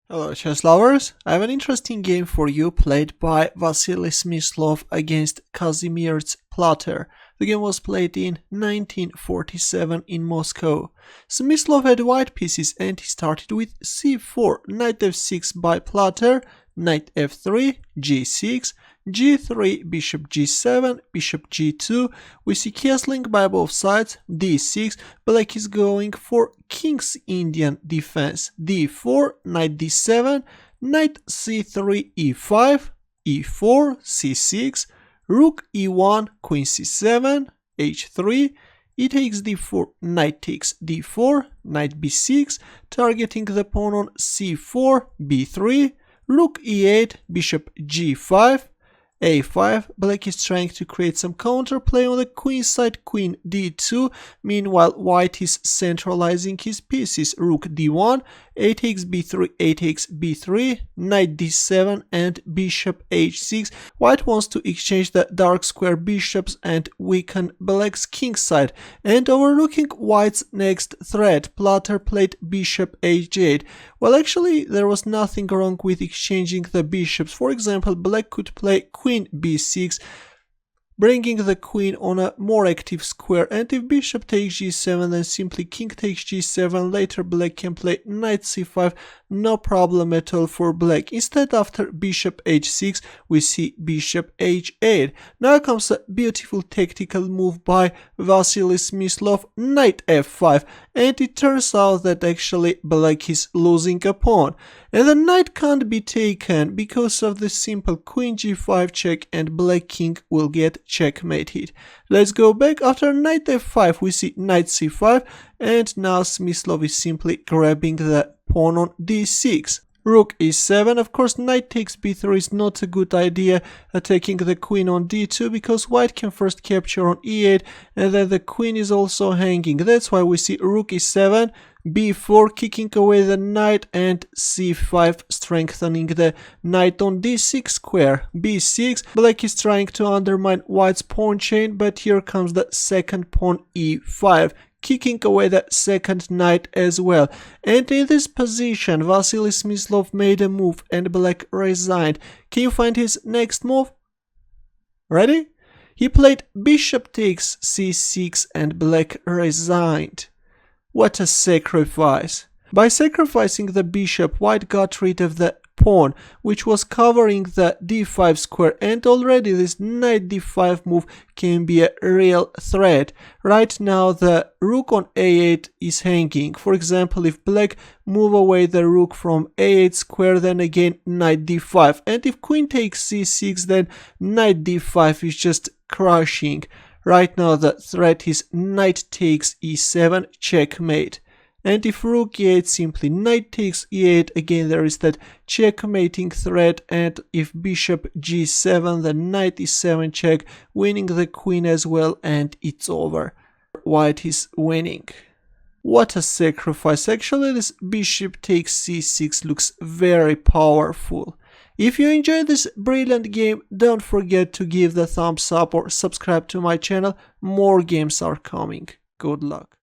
Hello chess lovers, I have an interesting game for you played by Vasily Smyslov against Kazimierz platter. The game was played in 1947 in Moscow. Smyslov had white pieces and he started with c4, knight f6 by platter, knight f3, g6, g3, bishop g7, bishop g2. We see castling by both sides, d6. Black is going for King's Indian defense, d4, knight d7, knight c3, e5, e4, c6, rook e1, queen c7, h3, e takes d4, knight takes d4, knight b6, targeting the pawn on c4, b3, rook e8, bishop g5, a5. Black is trying to create some counterplay on the queen side, queen d2. Meanwhile, white is centralizing his pieces, rook d1, a takes b3, a takes b3, knight d7 and bishop h6. White wants to exchange the dark square bishops and weaken black's king side. And overlooking white's next threat, platter played bishop h8. Well, actually, there was nothing wrong with exchanging the bishops. For example, black could play queen b6, bringing the queen on a more active square, and if bishop takes g7 then simply king takes g7. Later black can play knight c5, no problem at all for black. Instead, after bishop h6 we see bishop h8. Now comes a beautiful tactical move by Vasily Smyslov, knight f5, and it turns out that actually black is losing a pawn. And the knight can't be taken because of the simple queen g5 check, and black king will get checkmated. Let's go back. After knight f5 we see knight c5, and now Smyslov is simply grabbing the pawn on d6. Rook e7, of course knight takes b3 is not a good idea, attacking the queen on d2 because white can first capture on e8 and then the queen is also hanging. That's why we see rook e7, b4 kicking away the knight, and c5 strengthening the knight on d6 square, b6. Black is trying to undermine white's pawn chain, but here comes the second pawn e5, kicking away the second knight as well. And in this position Vasily Smyslov made a move and black resigned. Can you find his next move? Ready? He played bishop takes c6 and black resigned. What a sacrifice. By sacrificing the bishop, white got rid of the pawn, which was covering the d5 square, and already this knight d5 move can be a real threat. Right now the rook on a8 is hanging. For example, if black move away the rook from a8 square, then again knight d5, and if queen takes c6 then knight d5 is just crushing. Right now the threat is knight takes e7, checkmate. And if rook e8, simply knight takes e8, again there is that checkmating threat, and if bishop g7 then knight e7 check, winning the queen as well, and it's over. White is winning. What a sacrifice. Actually this bishop takes c6 looks very powerful. If you enjoyed this brilliant game, don't forget to give the thumbs up or subscribe to my channel. More games are coming. Good luck.